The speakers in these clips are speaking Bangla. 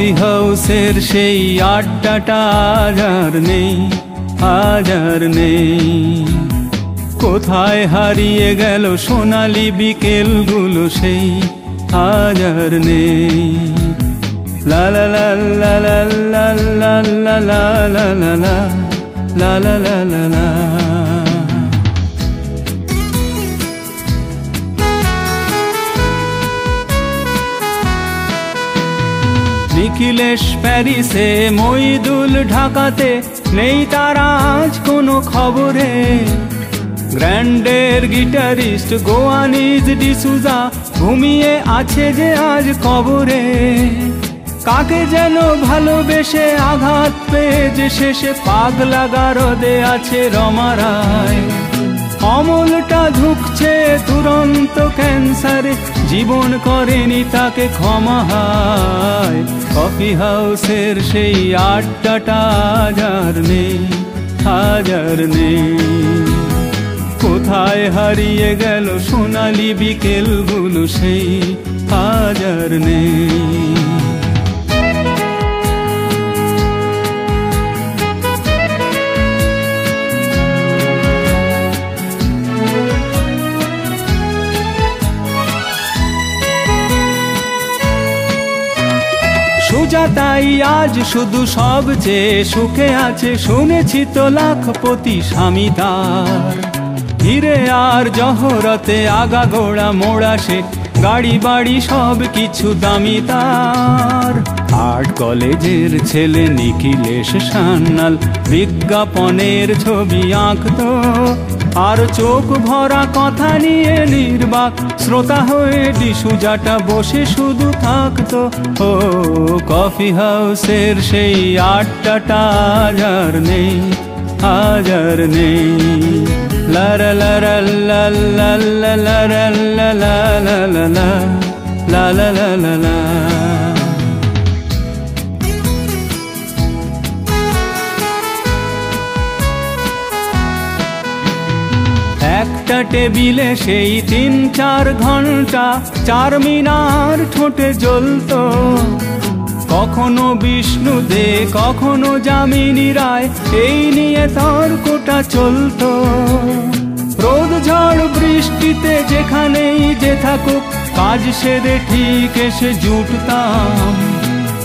কফি হাউসের সেই আড্ডাটা আজ আর নেই, আজ আর নেই। কোথায় হারিয়ে গেল সোনালি বিকেলগুলো সেই আজ আর নেই। লা লা লা লা লা লা লা লা লা লা লা লা লা লা লা লা। নিখিলেশ প্যারিসে, মইদুল ঢাকাতে, নেই তার আজ কোনো খবরে। গ্র্যান্ডের গিটারিস্ট গোয়ানিজ ডিসুজা ঘুমিয়ে আছে যে আজ কবরে। কাকে যেন ভালোবেসে আঘাত পেয়ে যে শেষে পাগলা গারদে আছে রমা রায়। অমলটা ঝুঁকছে দুরন্ত ক্যান্সারে, জীবন করেনি তাকে ক্ষমা হায়। কফি হাউসের সেই আড্ডাটা আজ আর নেই, আজ আর নেই। কোথায় হারিয়ে গেল সোনালি বিকেলগুলো সেই আজ আর নেই। সুজাতাই আজ শুধু সবচেয়ে সুখে আছে, শুনেছি তো লাখপতি স্বামী তার। হিরে আর জহরতে আগাগোড়া মোড়া সে, গাড়ি বাড়ি সব কিছু দামি তার। আর্ট কলেজের ছেলে নিখিলেশ সান্যাল বিজ্ঞাপনের ছবি আঁকতো, আর চোখ ভরা কথা নিয়ে নির্বাক শ্রোতা হয়ে ডিসুজাটা বসে শুধু থাকতো। ও কফি হাউসের সেই আড্ডাটা আজ আর নেই, আজ আর নেই। লা লা লা লা লা লা লা লা লা লা লা লা লা লা লা লা লা। একটা টেবিলে সেই 3-4 ঘন্টা চারমিনার ঠোঁটে জ্বলতো। কখনো বিষ্ণু দে, কখনো যামিনী রায়, এই নিয়ে তর্কটা চলতো। রোদ ঝড় বৃষ্টিতে যেখানেই যে থাকুক, কাজ সেরে ঠিক এসে জুটতাম।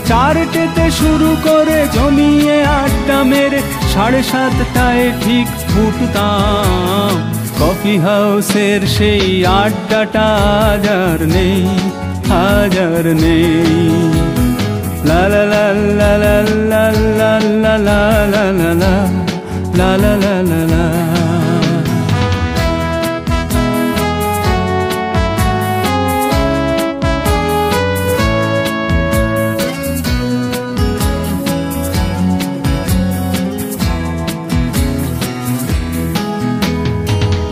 4টেতে শুরু করে জমিয়ে আড্ডা মেরে 7:30টায় ঠিক ফুটতাম। কফি হাউসের সেই আড্ডাটা আজ আর নেই, আজ আর নেই। লা লা লা লা লা লা লা লা লা লা লা লা লা লা লা লা।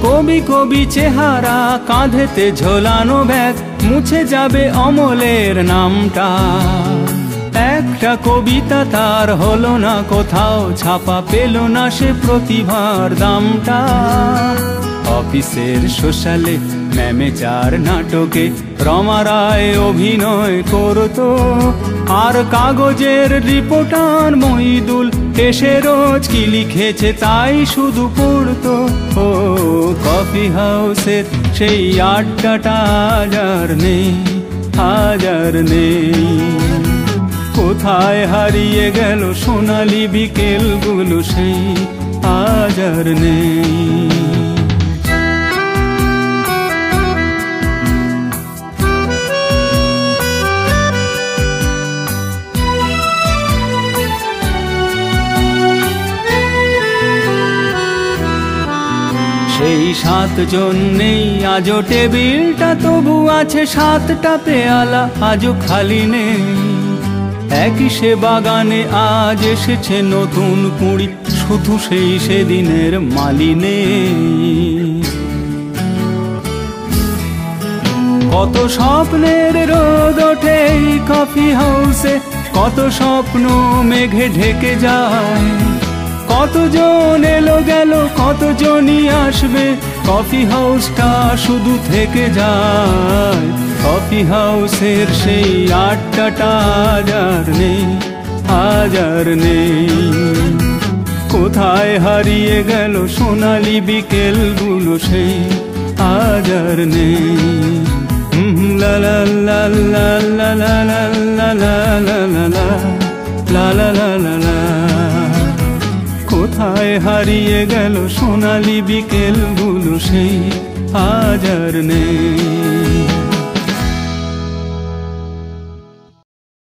কবি কবি চেহারা, কাঁধেতে ঝোলানো ব্যাগ, মুছে যাবে অমলের নামটা। একটা কবিতা তার হলো না কোথাও ছাপা, পেল না সে প্রতিভার দামটা। অফিসের সোশ্যালে, ম্যামেচার নাটকে রমা রায় অভিনয় করতো, আর কাগজের রিপোর্টার মইদুল এসে রোজ কি লিখেছে তাই শুধু পড়তো। ও কফি হাউসের সেই আড্ডাটা আজ আর নেই, আজ আর নেই। কোথায় হারিয়ে গেল সোনালি বিকেলগুলো সেই আজ আর নেই। সেই 7 জন নেই আজও টেবিলটা, তবু আছে 7টা পেয়ালা আজও খালি নেই। একই সে বাগানে আজ এসেছে নতুন কুঁড়ি, শুধু সেই সেদিনের মালি নেই। কত স্বপ্নের রোদ ওঠে এই কফি হাউসে, কত স্বপ্ন মেঘে ঢেকে যায়। কতজন এলো গেল, কতজনই আসবে, কফি হাউসটা শুধু থেকে যায়। কফি হাউসের সেই আড্ডাটা আজ আর নেই, আজ আর নেই। কোথায় হারিয়ে গেল সোনালি বিকেলগুলো, সেই আজ আর নেই। লা লা লা লা লা লা লা লা লা লা লা লা লা লা লা লা। কোথায় হারিয়ে গেল সোনালি বিকেলগুলো, সেই আজ আর নেই।